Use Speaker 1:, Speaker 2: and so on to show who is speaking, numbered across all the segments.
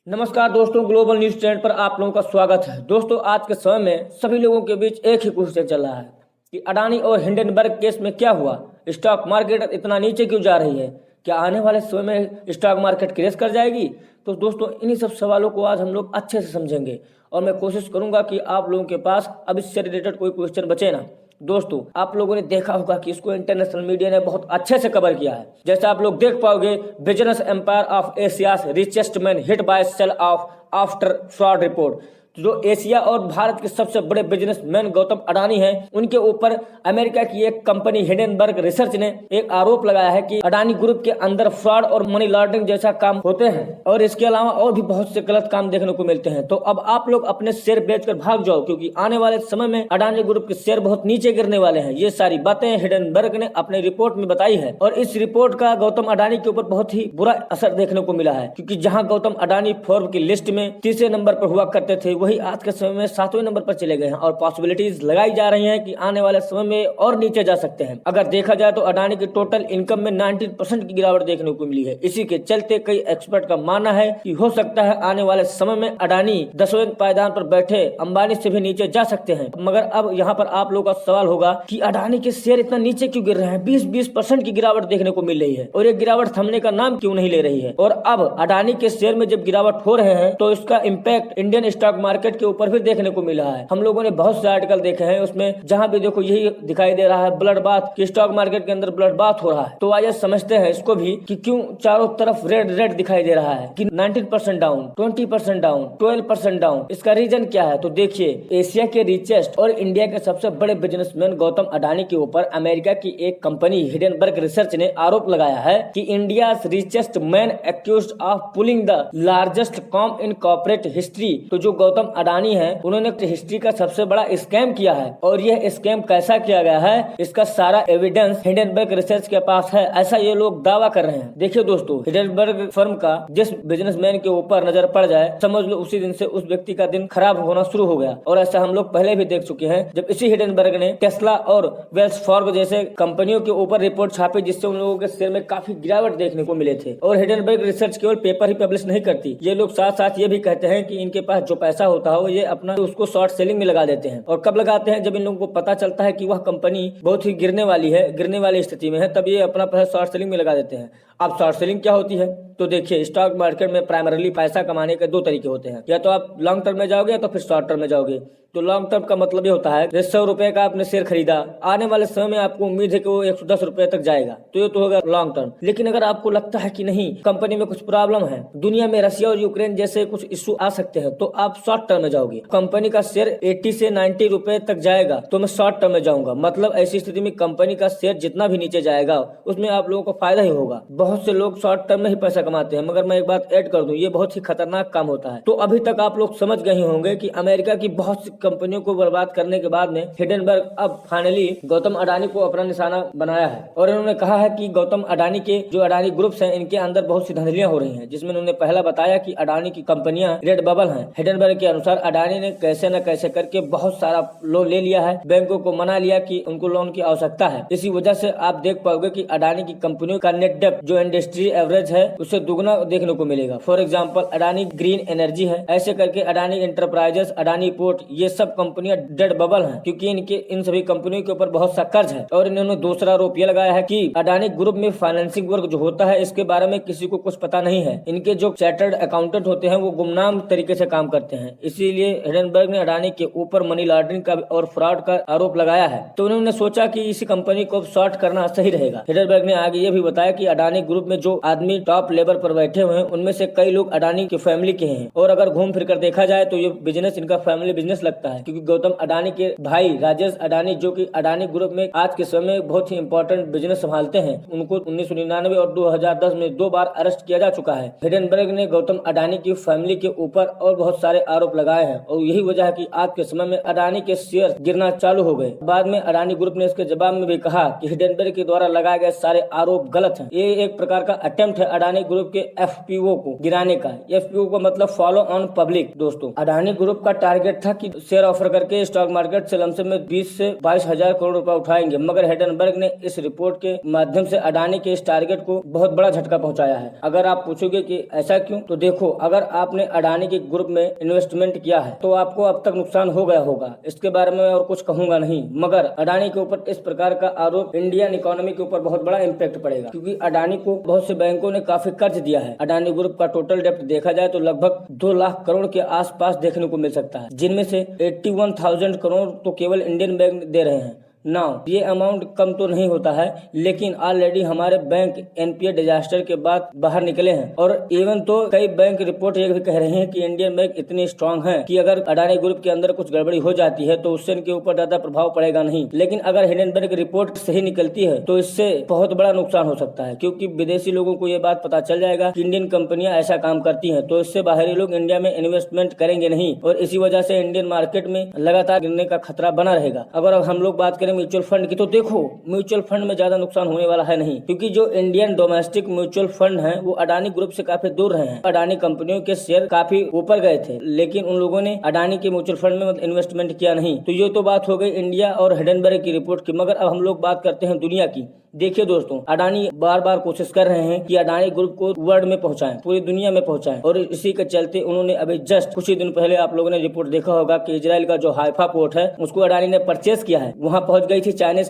Speaker 1: नमस्कार दोस्तों, global news trend पर आप लोगों का स्वागत है। दोस्तों, आज के समय में सभी लोगों के बीच एक ही क्वेश्चन चल रहा है कि अडानी और हिंडनबर्ग केस में क्या हुआ, स्टॉक मार्केट इतना नीचे क्यों जा रही है, क्या आने वाले समय में स्टॉक मार्केट क्रैश कर जाएगी। तो दोस्तों, इन्हीं सब सवालों को आज हम लोग अच्छे से समझेंगे और मैं कोशिश करूंगा कि आप लोगों के पास अब इससे रिलेटेड कोई क्वेश्चन बचे ना। दोस्तों, आप लोगों ने देखा होगा कि इसको इंटरनेशनल मीडिया ने बहुत अच्छे से कवर किया है। जैसे आप लोग देख पाओगे, business empire of Asia's richest man hit by sell off after fraud report. जो एशिया और भारत के सबसे बड़े बिजनेसमैन गौतम अडानी हैं, उनके ऊपर अमेरिका की एक कंपनी हिंडनबर्ग रिसर्च ने एक आरोप लगाया है कि अडानी ग्रुप के अंदर फ्रॉड और मनी लॉन्ड्रिंग जैसा काम होते हैं और इसके अलावा और भी बहुत से गलत काम देखने को मिलते हैं। तो अब आप लोग अपने शेयर बेचकर भाग जाओ, क्योंकि आने वाले समय में अडानी ग्रुप के शेयर बहुत नीचे गिरने वाले हैं। ये सारी बातें हिंडनबर्ग ने अपने रिपोर्ट में बताई है और इस रिपोर्ट का गौतम अडानी के ऊपर बहुत ही बुरा असर देखने को मिला है, क्योंकि जहां गौतम अडानी फोर्ब्स की लिस्ट में तीसरे नंबर पर हुआ करते थे, वही आज के समय में 7वें नंबर पर चले गए हैं और पॉसिबिलिटीज लगाई जा रही हैं कि आने वाले समय में और नीचे जा सकते हैं। अगर देखा जाए तो अडानी की टोटल इनकम में 19% की गिरावट देखने को मिली है। इसी के चलते कई एक्सपर्ट का मानना है कि हो सकता है आने वाले समय में अडानी 10वें पायदान पर बैठे अंबानी से भी नीचे जा सकते हैं। मगर अब यहाँ पर आप लोगों का सवाल होगा कि अडानी के शेयर इतना नीचे क्यों गिर रहे हैं। 20% की गिरावट देखने को मिल रही है और ये गिरावट थमने का नाम क्यों नहीं ले रही है। और अब अडानी के शेयर में जब गिरावट हो रहे हैं तो इसका इम्पैक्ट इंडियन स्टॉक मार्केट के ऊपर भी देखने को मिला है। हम लोगों ने बहुत से आर्टिकल देखे हैं, उसमें जहां भी देखो यही दिखाई दे रहा है, ब्लड बाथ, कि स्टॉक मार्केट के अंदर ब्लड बाथ हो रहा है। तो आइए समझते हैं इसको भी कि क्यों चारों तरफ रेड रेड दिखाई दे रहा है, कि 19% डाउन, 20% डाउन, 12% डाउन। इसका रीजन क्या है? तो देखिए, एशिया के रिचेस्ट और इंडिया के सबसे बड़े बिजनेसमैन गौतम अडानी के ऊपर अमेरिका की एक कंपनी हिंडनबर्ग रिसर्च ने आरोप लगाया है कि India richest man accused of pulling the largest com in corporate history. तो जो गौतम अडानी है, उन्होंने हिस्ट्री का सबसे बड़ा स्कैम किया है और यह स्कैम कैसा किया गया है, इसका सारा एविडेंस हिंडनबर्ग रिसर्च के पास है, ऐसा ये लोग दावा कर रहे हैं। देखिए दोस्तों, हिंडनबर्ग फर्म का जिस बिजनेसमैन के ऊपर नजर पड़ जाए, समझ लो उसी दिन से उस व्यक्ति का दिन खराब होना शुरू हो गया। और ऐसा हम लोग पहले भी देख चुके हैं, जब इसी हिंडनबर्ग ने टेस्ला और वेल्स फार्गो जैसे कंपनियों के ऊपर रिपोर्ट छापी, जिससे उन लोगों के शेयर में काफी गिरावट देखने को मिले थे। और हिंडनबर्ग रिसर्च केवल पेपर ही पब्लिश नहीं करती, ये लोग साथ साथ ये भी कहते हैं कि इनके पास जो पैसा होता है ये अपना उसको शॉर्ट सेलिंग में लगा देते हैं। और कब लगाते हैं? जब इन लोगों को पता चलता है कि वह कंपनी बहुत ही गिरने वाली है, गिरने वाली स्थिति में है, तब ये अपना पैसा शॉर्ट सेलिंग में लगा देते हैं। अब शॉर्ट सेलिंग क्या होती है? तो देखिए, स्टॉक मार्केट में प्राइमरीली पैसा कमाने के दो तरीके होते हैं, या तो आप लॉन्ग टर्म में जाओगे या तो फिर शॉर्ट टर्म में जाओगे। तो लॉन्ग टर्म का मतलब ये होता है, जैसे 100 रुपए का आपने शेयर खरीदा, आने वाले समय में आपको उम्मीद है कि वो 110 रुपए तक जाएगा, तो ये तो होगा लॉन्ग टर्म। लेकिन अगर आपको लगता है कि नहीं, कंपनी में कुछ प्रॉब्लम है, दुनिया में रशिया और यूक्रेन जैसे कुछ इश्यू आ सकते हैं, तो आप शॉर्ट टर्म में जाओगे। कंपनी का शेयर 80 से 90 रुपए तक जाएगा तो मैं शॉर्ट टर्म में जाऊंगा। मतलब ऐसी स्थिति में कंपनी का शेयर जितना भी नीचे जाएगा उसमें आप लोगों को फायदा ही होगा। बहुत से लोग शॉर्ट टर्म में ही पैसा कमाते हैं, मगर मैं एक बात ऐड कर दूं, ये बहुत ही खतरनाक काम होता है। तो अभी तक आप लोग समझ गए होंगे कि अमेरिका की बहुत सी कंपनियों को बर्बाद करने के बाद में हिंडनबर्ग अब फाइनली गौतम अडानी को अपना निशाना बनाया है और इन्होंने कहा है कि गौतम अडानी के जो अडानी ग्रुप्स हैं, इनके अंदर बहुत सी धांधलियां हो रही हैं, जिसमें उन्होंने पहला बताया कि अडानी की कंपनियां रेड बबल हैं। हिंडनबर्ग के अनुसार अडानी ने कैसे न कैसे करके बहुत सारा लोन ले लिया है, बैंकों को मना लिया कि उनको लोन की आवश्यकता है। इसी वजह से आप देख पाओगे कि अडानी की कंपनियों का नेट डेब्ट जो इंडस्ट्री एवरेज है उससे दुगना देखने को मिलेगा। For example, Adani green energy है, ऐसे करके अडानी इंटरप्राइजेस, अडानी पोर्ट, ये सब कंपनियां डेड बबल हैं, क्योंकि इन सभी कंपनियों के ऊपर बहुत सा कर्ज है। और इन्होंने दूसरा आरोप यह लगाया है कि अडानी ग्रुप में फाइनेंसिंग वर्क जो होता है, इसके बारे में किसी को कुछ पता नहीं है। इनके जो चार्टर्ड अकाउंटेंट होते हैं वो गुमनाम तरीके से काम करते हैं। इसीलिए हिंडनबर्ग ने अडानी के ऊपर मनी लॉन्ड्रिंग का और फ्रॉड का आरोप लगाया है। तो उन्होंने सोचा कि इसी कंपनी को शॉर्ट करना सही रहेगा। हिंडनबर्ग ने आगे ये भी बताया कि अडानी ग्रुप में जो आदमी टॉप लेवल पर बैठे हुए हैं, उनमें से कई लोग अडानी की फैमिली के हैं। और अगर घूम फिर कर देखा जाए तो ये बिजनेस इनका फैमिली बिजनेस लगता है, क्योंकि गौतम अडानी के भाई राजेश अडानी, जो कि अडानी ग्रुप में आज के समय में बहुत ही इंपॉर्टेंट बिजनेस संभालते हैं, उनको 1999 और 2010 में 2 बार अरेस्ट किया जा चुका है। हिंडनबर्ग ने गौतम अडानी की फैमिली के ऊपर और बहुत सारे आरोप लगाए हैं और यही वजह है कि आज के समय में अडानी के शेयर गिरना चालू हो गए। बाद में अडानी ग्रुप ने इसके जवाब में भी कहा कि हिंडनबर्ग के द्वारा लगाए गए सारे आरोप गलत हैं। ये एक प्रकार का अटेम्प्ट है अडानी ग्रुप के एफपीओ को गिराने का। एफपीओ का मतलब फॉलो ऑन पब्लिक। दोस्तों, अडानी ग्रुप का टारगेट था कि शेयर ऑफर करके स्टॉक मार्केट से लमसम में 20 से 22 हजार करोड़ रुपए उठाएंगे। मगर हिंडनबर्ग ने इस रिपोर्ट के माध्यम से अडानी के इस टारगेट को बहुत बड़ा झटका पहुंचाया है। अगर आप पूछोगे कि ऐसा क्यों, तो देखो, अगर आपने अडानी के ग्रुप में इन्वेस्टमेंट किया है तो आपको अब तक नुकसान हो गया होगा। इसके बारे में और कुछ कहूंगा नहीं, मगर अडानी के ऊपर इस प्रकार का आरोप इंडियन इकोनॉमी के ऊपर बहुत बड़ा इम्पैक्ट पड़ेगा, क्योंकि अडानी को बहुत से बैंकों ने काफी कर्ज दिया है। अडानी ग्रुप का टोटल डेप्ट देखा जाए तो लगभग 2 लाख करोड़ के आसपास देखने को मिल सकता है, जिनमें से 81,000 करोड़ तो केवल इंडियन बैंक दे रहे हैं। नाउ ये अमाउंट कम तो नहीं होता है, लेकिन ऑलरेडी हमारे बैंक एनपीए डिजास्टर के बाद बाहर निकले हैं। और इवन तो कई बैंक रिपोर्ट ये भी कह रहे हैं कि इंडियन बैंक इतनी स्ट्रांग है कि अगर अडानी ग्रुप के अंदर कुछ गड़बड़ी हो जाती है तो उससे इनके ऊपर ज्यादा प्रभाव पड़ेगा नहीं। लेकिन अगर हिंडनबर्ग रिपोर्ट सही निकलती है तो इससे बहुत बड़ा नुकसान हो सकता है, क्योंकि विदेशी लोगों को ये बात पता चल जाएगा कि इंडियन कंपनियां ऐसा काम करती हैं, तो इससे बाहरी लोग इंडिया में इन्वेस्टमेंट करेंगे नहीं और इसी वजह से इंडियन मार्केट में लगातार गिरने का खतरा बना रहेगा। अगर हम लोग बात करें म्यूचुअल फंड की, तो देखो, म्यूचुअल फंड में ज्यादा नुकसान होने वाला है नहीं, क्योंकि जो इंडियन डोमेस्टिक म्यूचुअल फंड हैं वो अडानी ग्रुप से काफी दूर रहे हैं। अडानी कंपनियों के शेयर काफी ऊपर गए थे, लेकिन उन लोगों ने अडानी के म्यूचुअल फंड में इन्वेस्टमेंट किया नहीं। तो ये तो बात हो गई इंडिया और हिंडनबर्ग की रिपोर्ट की, मगर अब हम लोग बात करते हैं दुनिया की। देखिए दोस्तों, अडानी बार बार कोशिश कर रहे हैं कि अडानी ग्रुप को वर्ल्ड में पहुंचाएं, पूरी दुनिया में पहुंचाएं, और इसी के चलते उन्होंने अभी जस्ट कुछ ही दिन पहले आप लोगों ने रिपोर्ट देखा होगा कि इजराइल का जो हाइफा पोर्ट है उसको अडानी ने परचेस किया है। वहां पहुंच गई थी चाइनीज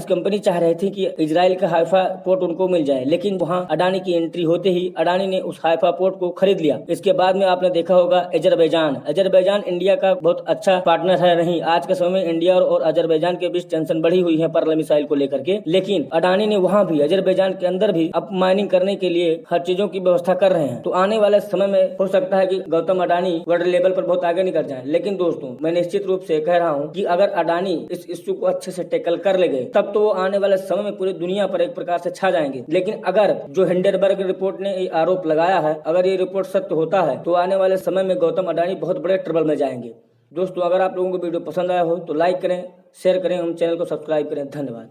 Speaker 1: कंपनी चाह रही थी कि इजराइल का हाइफा पोर्ट उनको मिल जाए, लेकिन वहां अडानी की एंट्री होते ही अडानी ने उस हाइफा पोर्ट को खरीद लिया। इसके बाद में आपने देखा होगा अजरबैजान इंडिया का बहुत अच्छा पार्टनर है नहीं। आज के समय में इंडिया और अजरबैजान के बीच टेंशन बढ़ी हुई है परल मिसाइल को लेकर के, लेकिन अडानी ने वहां भी अजरबैजान के अंदर भी अब माइनिंग करने के लिए हर चीजों की व्यवस्था कर रहे हैं। तो आने वाले समय में हो सकता है कि गौतम अडानी वर्ल्ड लेवल पर बहुत आगे निकल जाए। लेकिन दोस्तों, मैं निश्चित रूप से कह रहा हूँ कि अगर अडानी इस इश्यू को अच्छे से टैकल कर ले गए तब तो वो आने वाले समय में पूरी दुनिया पर एक प्रकार से छा जाएंगे। लेकिन अगर जो हिंडनबर्ग रिपोर्ट ने ये आरोप लगाया है, अगर ये रिपोर्ट सत्य होता है तो आने वाले समय में गौतम अडानी बहुत बड़े ट्रबल में जाएंगे। दोस्तों, अगर आप लोगों को वीडियो पसंद आया हो तो लाइक करें, शेयर करें, हम चैनल को सब्सक्राइब करें। धन्यवाद।